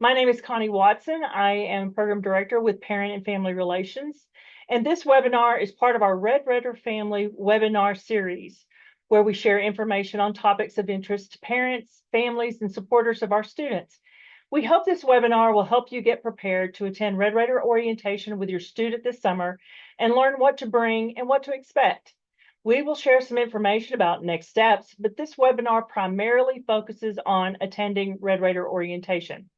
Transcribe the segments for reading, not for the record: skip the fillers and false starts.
My name is Connie Watson. I am Program Director with Parent and Family Relations. And this webinar is part of our Red Raider Family webinar series, where we share information on topics of interest to parents, families, and supporters of our students. We hope this webinar will help you get prepared to attend Red Raider orientation with your student this summer and learn what to bring and what to expect. We will share some information about next steps, but this webinar primarily focuses on attending Red Raider orientation.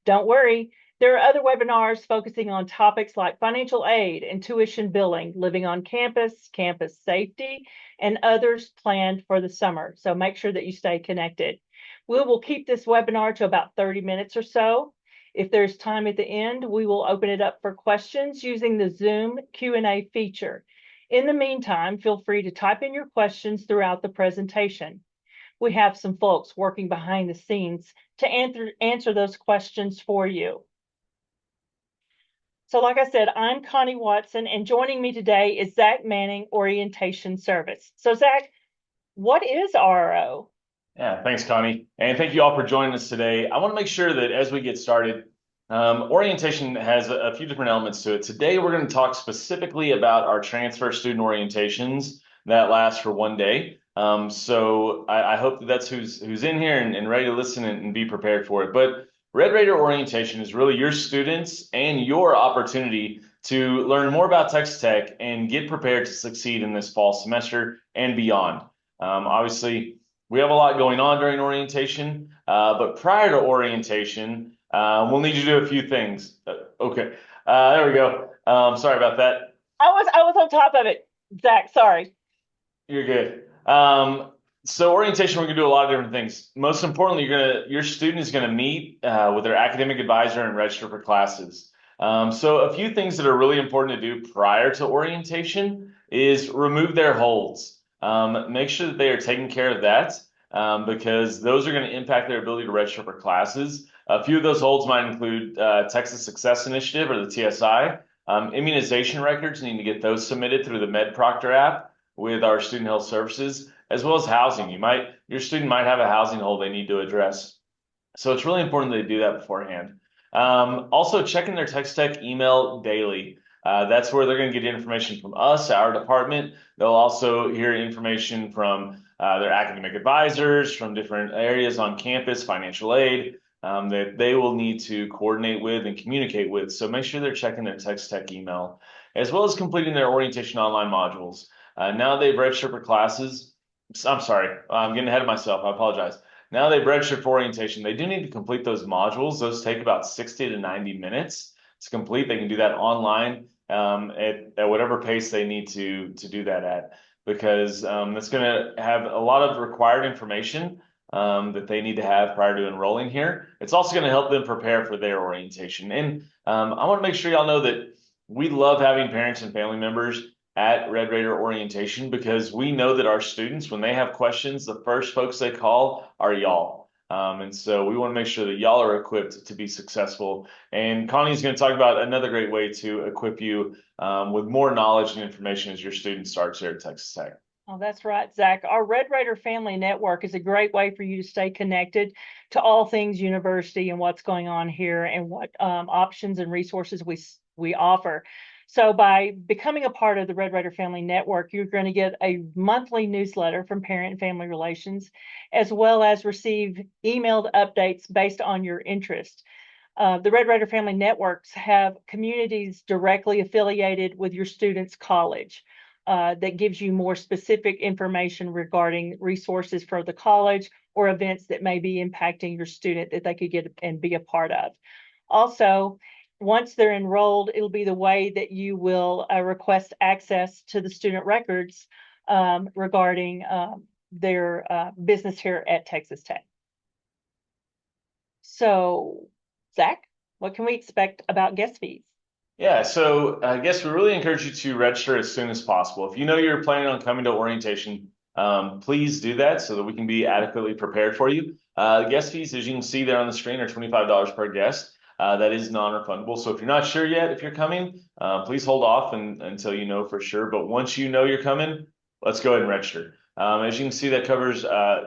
Don't worry, there are other webinars focusing on topics like financial aid and tuition billing, living on campus, campus safety, and others planned for the summer. So make sure that you stay connected. We will keep this webinar to about 30 minutes or so. If there's time at the end, we will open it up for questions using the Zoom Q&A feature. In the meantime, feel free to type in your questions throughout the presentation. We have some folks working behind the scenes to answer those questions for you. So like I said, I'm Connie Watson, and joining me today is Zach Manning, Orientation Service. So Zach, what is RO? Yeah, thanks, Connie. And thank you all for joining us today. I want to make sure that as we get started, orientation has a few different elements to it. Today, we're going to talk specifically about our transfer student orientations that last for one day. So I hope that that's who's in here and ready to listen and be prepared for it. But Red Raider orientation is really your students and your opportunity to learn more about Texas Tech and get prepared to succeed in this fall semester and beyond. Obviously, we have a lot going on during orientation, but prior to orientation, we'll need you to do a few things. Okay, there we go. Sorry about that. I was on top of it, Zach. Sorry. You're good. So orientation, we're gonna do a lot of different things. Most importantly, your student is gonna meet with their academic advisor and register for classes. So a few things that are really important to do prior to orientation is remove their holds. Make sure that they are taking care of that because those are going to impact their ability to register for classes. A few of those holds might include Texas Success Initiative or the TSI. Immunization records, need to get those submitted through the MedProctor app with our student health services, as well as housing. Your student might have a housing hold they need to address. So it's really important that they do that beforehand. Also, checking their Texas Tech email daily. That's where they're going to get information from us, our department. They'll also hear information from their academic advisors from different areas on campus, financial aid, that they will need to coordinate with and communicate with. So make sure they're checking their Texas Tech email, as well as completing their orientation online modules. Now they've registered for classes. I'm sorry, I'm getting ahead of myself. I apologize. Now they've registered for orientation. They do need to complete those modules. Those take about 60 to 90 minutes to complete. They can do that online at whatever pace they need to do that at, because that's going to have a lot of required information that they need to have prior to enrolling here. It's also going to help them prepare for their orientation. And I want to make sure y'all know that we love having parents and family members at Red Raider orientation because we know that our students, when they have questions, the first folks they call are y'all. And so we want to make sure that y'all are equipped to be successful. And Connie's going to talk about another great way to equip you with more knowledge and information as your student starts here at Texas Tech. Oh, that's right, Zach. Our Red Raider Family Network is a great way for you to stay connected to all things university and what's going on here and what options and resources we offer. So by becoming a part of the Red Raider Family Network, you're going to get a monthly newsletter from Parent and Family Relations, as well as receive emailed updates based on your interest. The Red Raider Family Networks have communities directly affiliated with your student's college. That gives you more specific information regarding resources for the college or events that may be impacting your student that they could get and be a part of. Also, once they're enrolled, it'll be the way that you will request access to the student records regarding their business here at Texas Tech. So, Zach, what can we expect about guest fees? Yeah, so I guess we really encourage you to register as soon as possible. If you know you're planning on coming to orientation, please do that so that we can be adequately prepared for you. The guest fees, as you can see there on the screen, are $25 per guest. That is non-refundable. So if you're not sure yet if you're coming, please hold off until you know for sure. But once you know you're coming, let's go ahead and register. As you can see, that covers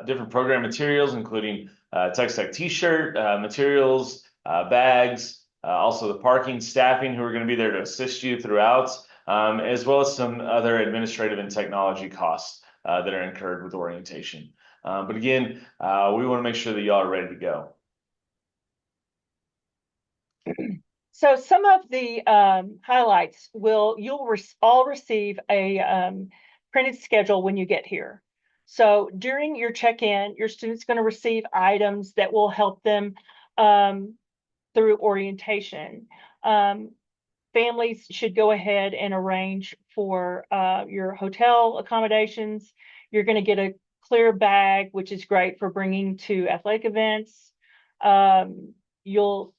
different program materials, including Texas Tech t-shirt materials, bags, also the parking staffing who are going to be there to assist you throughout, as well as some other administrative and technology costs that are incurred with orientation. But again, we want to make sure that y'all are ready to go. So some of the highlights you'll all receive a printed schedule when you get here. So during your check-in, your student's going to receive items that will help them through orientation. Families should go ahead and arrange for your hotel accommodations. You're going to get a clear bag, which is great for bringing to athletic events. You'll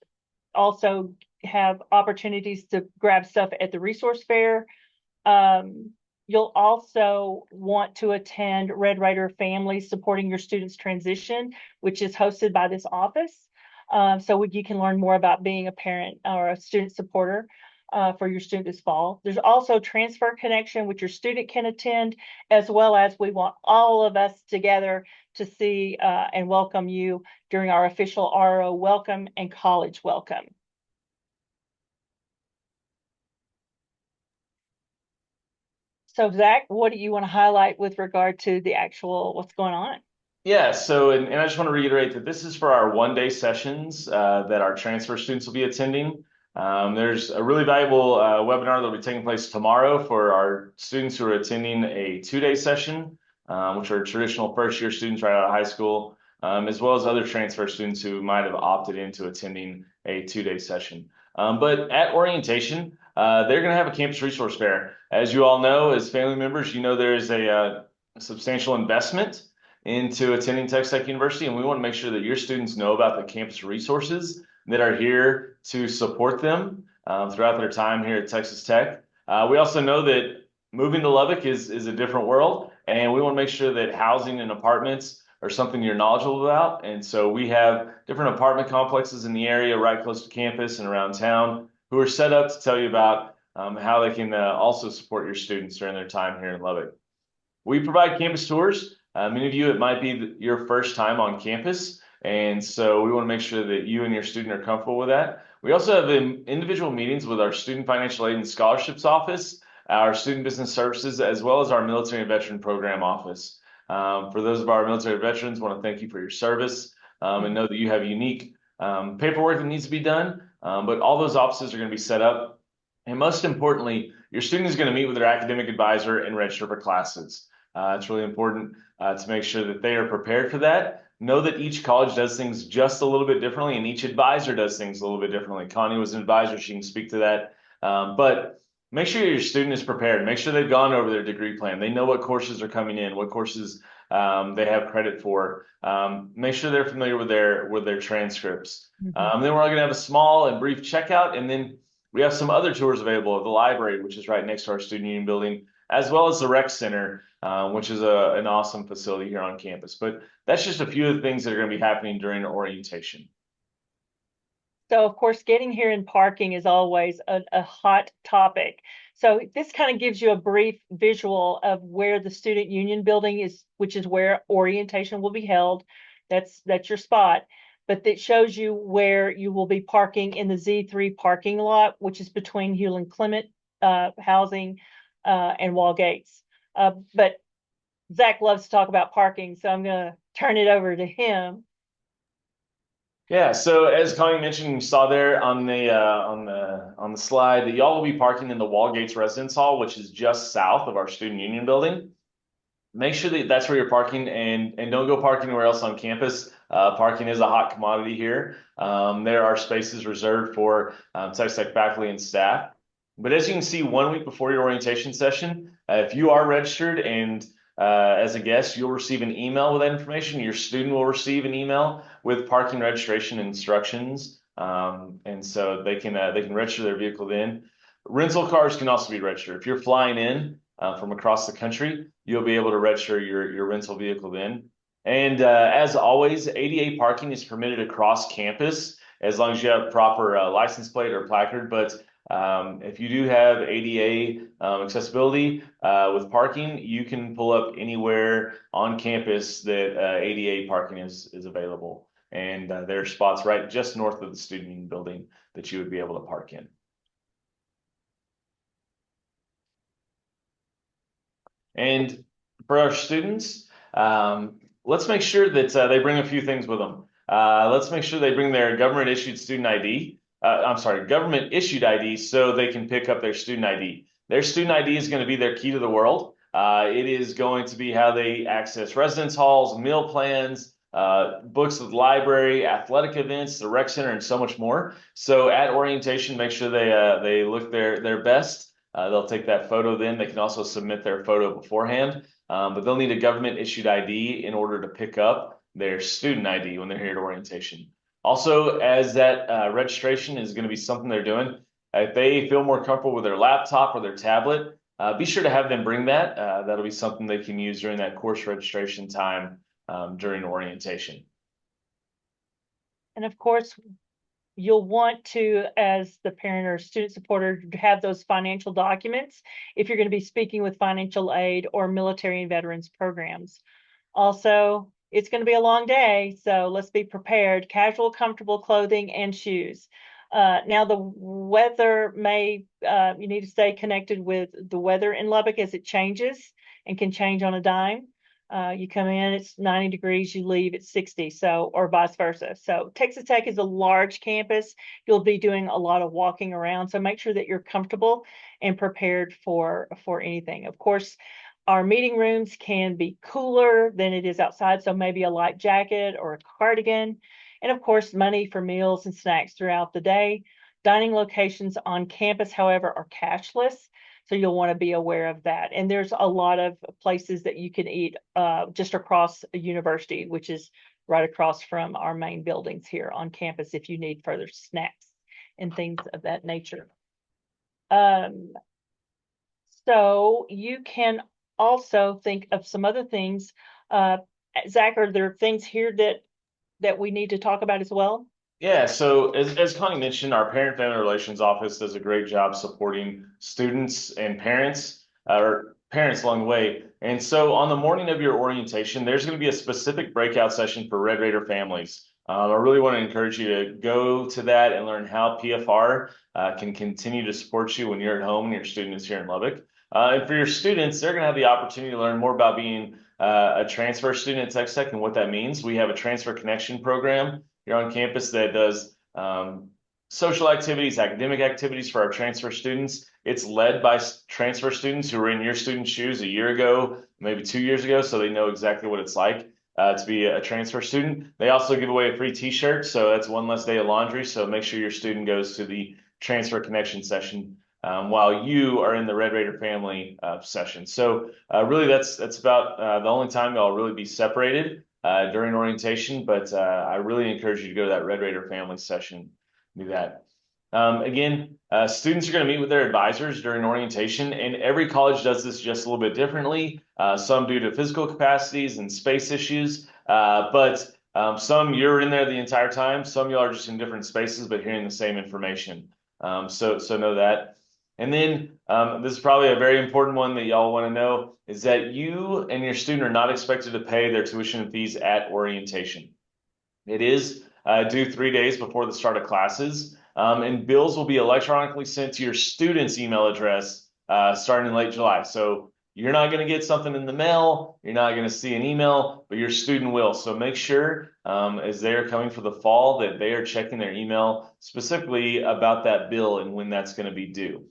also have opportunities to grab stuff at the resource fair. You'll also want to attend Red Raider Families Supporting Your Students Transition, which is hosted by this office. So you can learn more about being a parent or a student supporter for your student this fall. There's also Transfer Connection, which your student can attend, as well as we want all of us together to see and welcome you during our official RO welcome and college welcome. So Zach, what do you want to highlight with regard to the actual what's going on? Yeah, so and I just want to reiterate that this is for our one-day sessions that our transfer students will be attending. There's a really valuable webinar that will be taking place tomorrow for our students who are attending a two-day session, which are traditional first-year students right out of high school, as well as other transfer students who might have opted into attending a two-day session. But at orientation, they're going to have a campus resource fair. As you all know, as family members, you know there is a substantial investment into attending Texas Tech University, and we want to make sure that your students know about the campus resources that are here to support them throughout their time here at Texas Tech. We also know that moving to Lubbock is a different world, and we want to make sure that housing and apartments are something you're knowledgeable about. And so we have different apartment complexes in the area right close to campus and around town who are set up to tell you about how they can also support your students during their time here in Lubbock. We provide campus tours. Many of you, it might be your first time on campus, and so we want to make sure that you and your student are comfortable with that. We also have individual meetings with our Student Financial Aid and Scholarships Office, our Student Business Services, as well as our Military and Veteran Program Office. For those of our military veterans, I want to thank you for your service and know that you have unique paperwork that needs to be done, but all those offices are going to be set up. And most importantly, your student is going to meet with their academic advisor and register for classes. It's really important to make sure that they are prepared for that. Know that each college does things just a little bit differently, and each advisor does things a little bit differently. Connie was an advisor, she can speak to that. But make sure your student is prepared. Make sure they've gone over their degree plan. They know what courses are coming in, what courses they have credit for. Make sure they're familiar with their transcripts. Then we're all going to have a small and brief checkout, and then we have some other tours available at the library, which is right next to our student union building, as well as the rec center, which is an awesome facility here on campus. But that's just a few of the things that are going to be happening during orientation. So of course, getting here and parking is always a hot topic. So this kind of gives you a brief visual of where the student union building is, which is where orientation will be held. That's your spot. But it shows you where you will be parking in the Z3 parking lot, which is between Hewlin Clement housing and Wall Gates. But Zach loves to talk about parking, so I'm going to turn it over to him. Yeah, so as Connie mentioned, you saw there on the slide that y'all will be parking in the Wall Gates Residence Hall, which is just south of our student union building. Make sure that that's where you're parking, and don't go park anywhere else on campus. Parking is a hot commodity here. There are spaces reserved for Texas Tech faculty and staff. But as you can see, 1 week before your orientation session, if you are registered and as a guest, you'll receive an email with that information. Your student will receive an email with parking registration instructions, and so they can register their vehicle then. Rental cars can also be registered. If you're flying in from across the country, you'll be able to register your rental vehicle then. And as always, ADA parking is permitted across campus as long as you have proper license plate or placard. But if you do have ADA accessibility with parking, you can pull up anywhere on campus that ADA parking is available. and there are spots right just north of the student union building that you would be able to park in. And for our students, let's make sure that they bring a few things with them. Let's make sure they bring their government issued student ID. I'm sorry, government issued ID so they can pick up their student ID. Their student ID is going to be their key to the world. It is going to be how they access residence halls, meal plans, books at the library, athletic events, the rec center, and so much more. So at orientation, make sure they look their best. They'll take that photo then. They can also submit their photo beforehand, but they'll need a government issued ID in order to pick up their student ID when they're here at orientation. Also, as that registration is going to be something they're doing, if they feel more comfortable with their laptop or their tablet, be sure to have them bring that. That'll be something they can use during that course registration time during orientation. And of course, you'll want to, as the parent or student supporter, have those financial documents if you're going to be speaking with financial aid or military and veterans programs. Also, it's going to be a long day, so let's be prepared. Casual, comfortable clothing and shoes. Now the weather may, you need to stay connected with the weather in Lubbock as it changes and can change on a dime. You come in, it's 90 degrees, you leave, it's 60, so, or vice versa. So Texas Tech is a large campus. You'll be doing a lot of walking around, so make sure that you're comfortable and prepared for anything. Of course, our meeting rooms can be cooler than it is outside, so maybe a light jacket or a cardigan. And of course, money for meals and snacks throughout the day. Dining locations on campus, however, are cashless. So you'll want to be aware of that. And there's a lot of places that you can eat just across a university, which is right across from our main buildings here on campus if you need further snacks and things of that nature. So you can also think of some other things. Zach, are there things here that we need to talk about as well? Yeah, so as Connie mentioned, our Parent Family Relations Office does a great job supporting students and parents, or parents along the way. And so on the morning of your orientation, there's going to be a specific breakout session for Red Raider families. I really want to encourage you to go to that and learn how PFR can continue to support you when you're at home and your student is here in Lubbock. And for your students, they're going to have the opportunity to learn more about being a transfer student at Texas Tech and what that means. We have a transfer connection program here on campus that does social activities, academic activities for our transfer students. It's led by transfer students who were in your student's shoes a year ago, maybe 2 years ago, so they know exactly what it's like to be a transfer student. They also give away a free t-shirt, so that's one less day of laundry. So make sure your student goes to the transfer connection session while you are in the Red Raider family session. So really that's about the only time y'all really be separated during orientation, but I really encourage you to go to that Red Raider family session, do that. Again, students are going to meet with their advisors during orientation, and every college does this just a little bit differently, some due to physical capacities and space issues, but some you're in there the entire time, some y'all are just in different spaces, but hearing the same information. So know that. And then this is probably a very important one that y'all want to know is that you and your student are not expected to pay their tuition and fees at orientation. It is due 3 days before the start of classes, and bills will be electronically sent to your student's email address starting in late July. So you're not going to get something in the mail, you're not going to see an email, but your student will. So make sure as they are coming for the fall that they are checking their email specifically about that bill and when that's going to be due.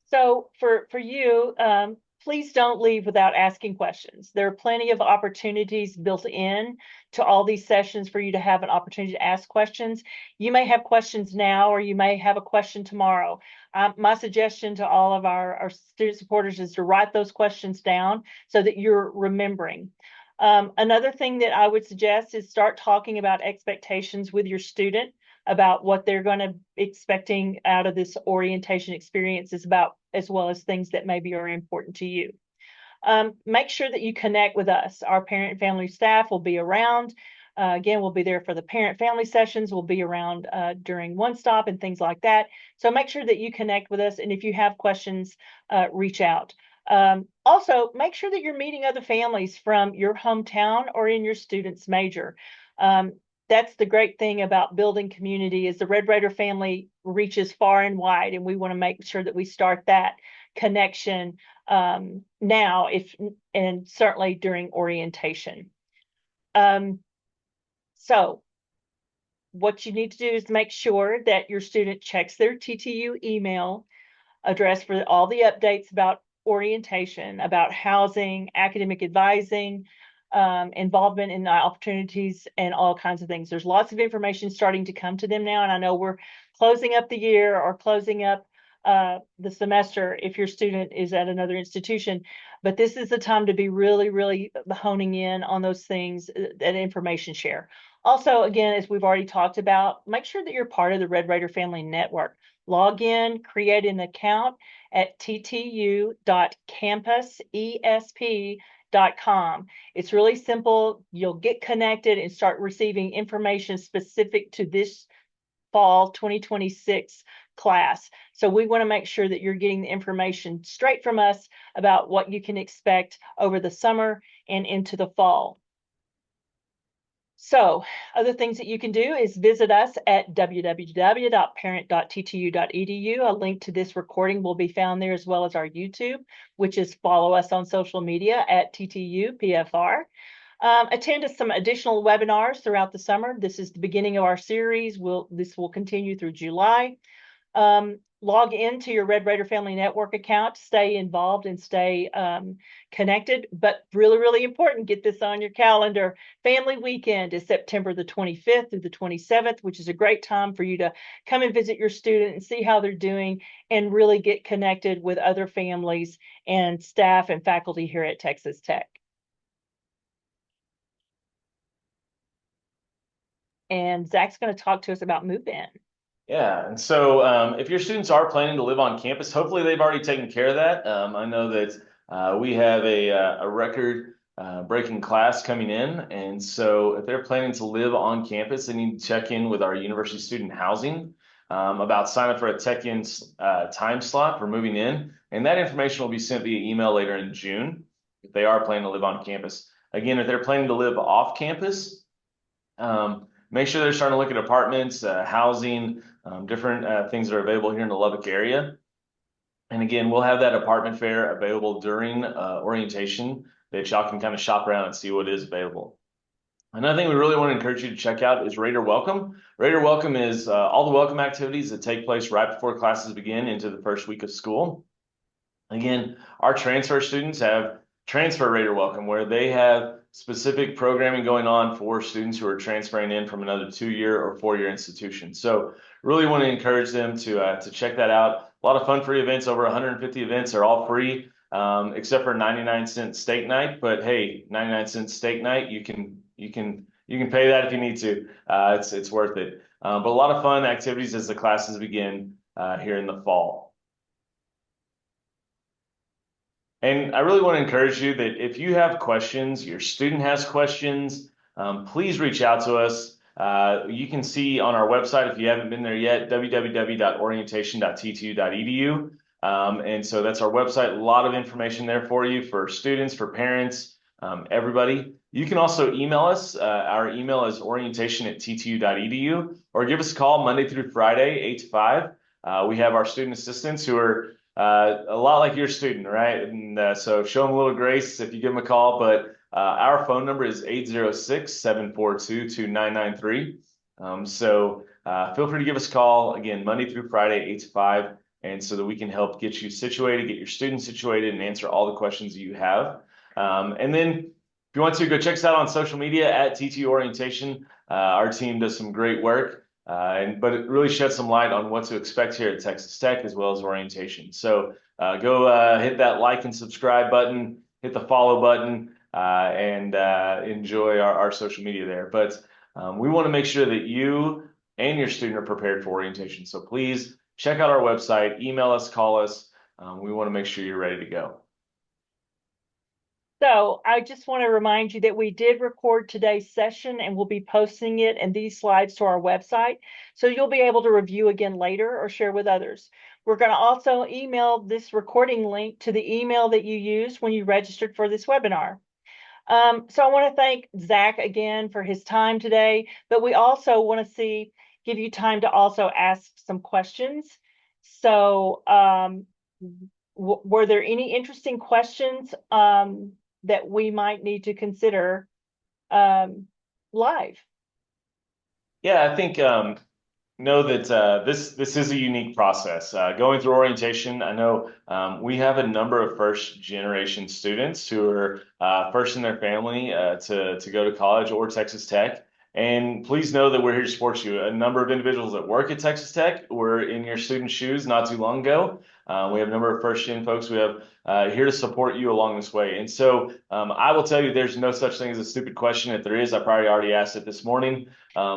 So for you, please don't leave without asking questions. There are plenty of opportunities built in to all these sessions for you to have an opportunity to ask questions. You may have questions now, or you may have a question tomorrow. My suggestion to all of our student supporters is to write those questions down so that you're remembering. Another thing that I would suggest is start talking about expectations with your student about what they're going to be expecting out of this orientation experience as well as things that maybe are important to you. Make sure that you connect with us. Our parent and family staff will be around. Again, we'll be there for the parent family sessions. We'll be around during one stop and things like that. So make sure that you connect with us. And if you have questions, reach out. Also, make sure that you're meeting other families from your hometown or in your student's major. Um, that's the great thing about building community is the Red Raider family reaches far and wide, and we want to make sure that we start that connection now, and certainly during orientation. Um, so what you need to do is make sure that your student checks their TTU email address for all the updates about orientation, about housing, academic advising, involvement in opportunities, and all kinds of things. There's lots of information starting to come to them now, and I know we're closing up the year or closing up the semester if your student is at another institution. But this is the time to be really, really honing in on those things, that information share. Also, again, as we've already talked about, make sure that you're part of the Red Raider Family Network. Log in, create an account at ttu.campusesp.com. It's really simple. You'll get connected and start receiving information specific to this fall 2026 class. So we want to make sure that you're getting the information straight from us about what you can expect over the summer and into the fall. So other things that you can do is visit us at www.parent.ttu.edu. A link to this recording will be found there, as well as our YouTube, which is follow us on social media at TTU PFR. Attend some additional webinars throughout the summer. This is the beginning of our series. This will continue through July. Log into your Red Raider Family Network account to stay involved and stay connected. But really, really important, get this on your calendar. Family Weekend is September the 25th through the 27th, which is a great time for you to come and visit your student and see how they're doing and really get connected with other families and staff and faculty here at Texas Tech. And Zach's going to talk to us about move-in. Yeah, and so if your students are planning to live on campus, hopefully they've already taken care of that. I know that we have a record breaking class coming in, and so if they're planning to live on campus, they need to check in with our University Student Housing about sign up for a tech-in time slot for moving in, and that information will be sent via email later in June if they are planning to live on campus. Again, if they're planning to live off campus, make sure they're starting to look at apartments, housing, different things that are available here in the Lubbock area. And again, we'll have that apartment fair available during orientation that y'all can kind of shop around and see what is available. Another thing we really want to encourage you to check out is Raider Welcome. Raider Welcome is all the welcome activities that take place right before classes begin into the first week of school. Again, our transfer students have Transfer Raider Welcome, where they have specific programming going on for students who are transferring in from another 2-year or 4-year institution. So really want to encourage them to check that out. A lot of fun free events, over 150 events are all free, except for 99-cent steak night. But hey, 99-cent steak night, you can pay that if you need to. It's worth it. But a lot of fun activities as the classes begin here in the fall. And I really want to encourage you that if you have questions, your student has questions, please reach out to us. You can see on our website, if you haven't been there yet, www.orientation.ttu.edu. And so that's our website. A lot of information there for you, for students, for parents, everybody. You can also email us. Our email is orientation@ttu.edu, or give us a call Monday through Friday, 8 to 5. We have our student assistants who are a lot like your student, right? And so show them a little grace if you give them a call. But our phone number is 806-742-2993. So feel free to give us a call, again, Monday through Friday, 8 to 5, and so that we can help get you situated, get your students situated, and answer all the questions that you have. And then if you want to, go check us out on social media at TTU Orientation. Our team does some great work. But it really sheds some light on what to expect here at Texas Tech, as well as orientation. So go hit that like and subscribe button, hit the follow button, and enjoy our social media there. But we want to make sure that you and your student are prepared for orientation. So please check out our website, email us, call us. We want to make sure you're ready to go. So I just want to remind you that we did record today's session and we'll be posting it and these slides to our website. So you'll be able to review again later or share with others. We're going to also email this recording link to the email that you used when you registered for this webinar. So I want to thank Zach again for his time today, but we also want to give you time to also ask some questions. So were there any interesting questions that we might need to consider um, live? Yeah, I think know that this is a unique process. Going through orientation, I know we have a number of first generation students who are first in their family to go to college or Texas Tech. And please know that we're here to support you. A number of individuals that work at Texas Tech were in your student shoes not too long ago. We have a number of first gen folks we have here to support you along this way. And so I will tell you, there's no such thing as a stupid question. If there is, I probably already asked it this morning.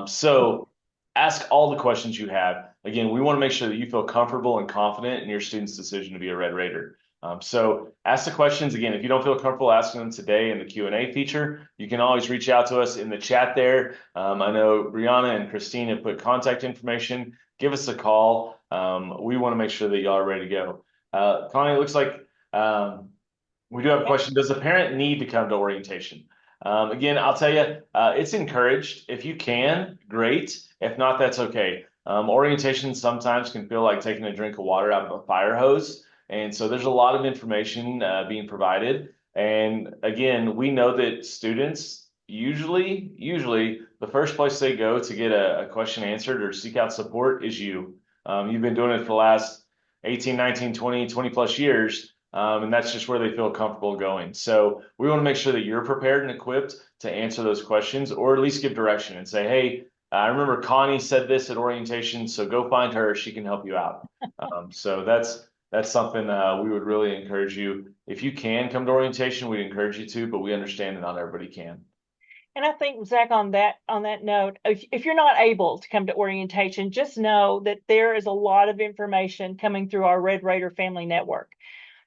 So ask all the questions you have. Again, we want to make sure that you feel comfortable and confident in your student's decision to be a Red Raider. So ask the questions. Again, if you don't feel comfortable asking them today in the Q&A feature, you can always reach out to us in the chat there. I know Brianna and Christine have put contact information. Give us a call. We want to make sure that y'all are ready to go. Connie, it looks like we do have a question. Does a parent need to come to orientation? Again, I'll tell you, it's encouraged. If you can, great. If not, that's okay. Orientation sometimes can feel like taking a drink of water out of a fire hose. And so there's a lot of information being provided. And again, we know that students usually the first place they go to get a question answered or seek out support is you. You've been doing it for the last 18, 19, 20 plus years. And that's just where they feel comfortable going. So we want to make sure that you're prepared and equipped to answer those questions or at least give direction and say, hey, I remember Connie said this at orientation, so go find her. She can help you out. So that's something we would really encourage you. If you can come to orientation, we'd encourage you to, but we understand that not everybody can. And I think, Zach, on that note, if you're not able to come to orientation, just know that there is a lot of information coming through our Red Raider Family Network.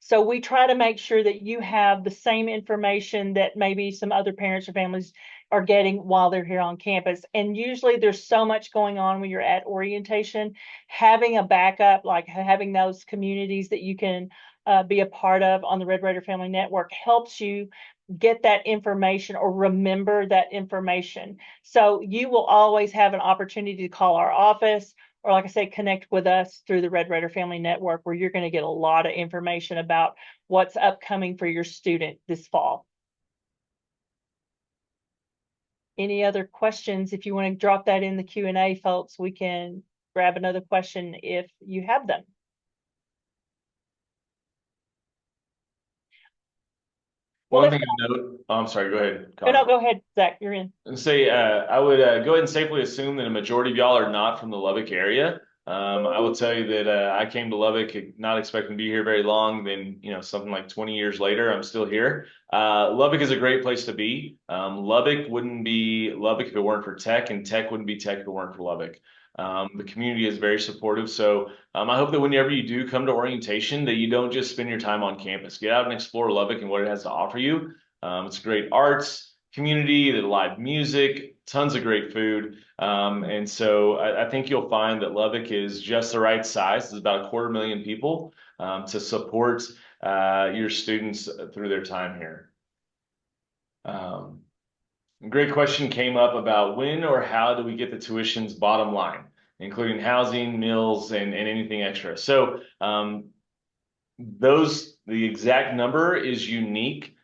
So we try to make sure that you have the same information that maybe some other parents or families are getting while they're here on campus. And usually there's so much going on when you're at orientation. Having a backup, like having those communities that you can be a part of on the Red Raider Family Network, helps you get that information or remember that information. So you will always have an opportunity to call our office or, like I say, connect with us through the Red Raider Family Network, where you're going to get a lot of information about what's upcoming for your student this fall. Any other questions? If you want to drop that in the Q&A, folks, we can grab another question if you have them. One thing to note, oh, I'm sorry, go ahead, Connie. No, go ahead, Zach, you're in. And say, I would go ahead and safely assume that a majority of y'all are not from the Lubbock area. I will tell you that I came to Lubbock not expecting to be here very long. Then, something like 20 years later, I'm still here. Lubbock is a great place to be. Lubbock wouldn't be Lubbock if it weren't for Tech, and Tech wouldn't be Tech if it weren't for Lubbock. The community is very supportive. So I hope that whenever you do come to orientation, that you don't just spend your time on campus. Get out and explore Lubbock and what it has to offer you. It's great arts community, the live music, tons of great food. And so I think you'll find that Lubbock is just the right size. There's about 250,000 people to support your students through their time here. Great question came up about when or how do we get the tuition's bottom line, including housing, meals, and anything extra. So the exact number is unique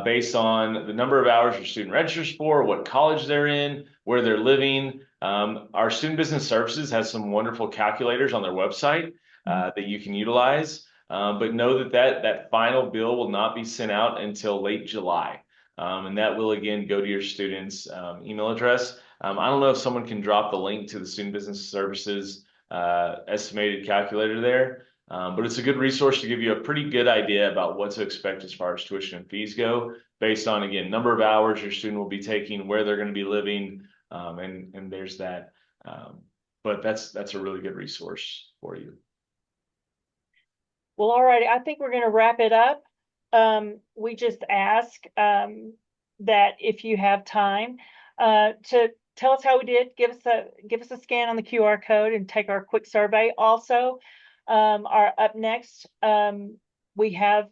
based on the number of hours your student registers for, what college they're in, where they're living. Our Student Business Services has some wonderful calculators on their website that you can utilize. But know that final bill will not be sent out until late July. And that will, again, go to your student's email address. I don't know if someone can drop the link to the Student Business Services estimated calculator there. But it's a good resource to give you a pretty good idea about what to expect as far as tuition and fees go, based on, again, number of hours your student will be taking, where they're going to be living, and there's that. But that's a really good resource for you. Well, all right. I think we're going to wrap it up. we just ask that if you have time to tell us how we did, give us a scan on the QR code and take our quick survey. Also, our up next, we have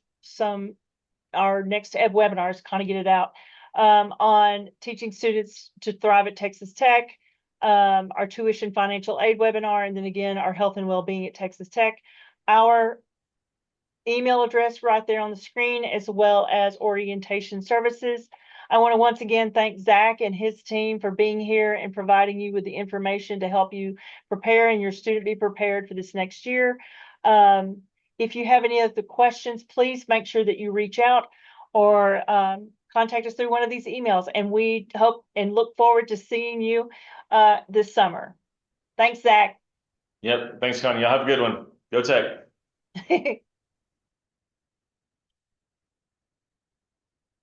our next ed webinars, kind of get it out, on teaching students to thrive at Texas Tech, our tuition financial aid webinar, and then again, our health and well-being at Texas Tech. Our email address right there on the screen, as well as orientation services. I want to once again thank Zach and his team for being here and providing you with the information to help you prepare and your student be prepared for this next year. If you have any other questions, please make sure that you reach out or contact us through one of these emails. And we hope and look forward to seeing you this summer. Thanks, Zach. Yep. Thanks, Connie. Y'all have a good one. Go Tech.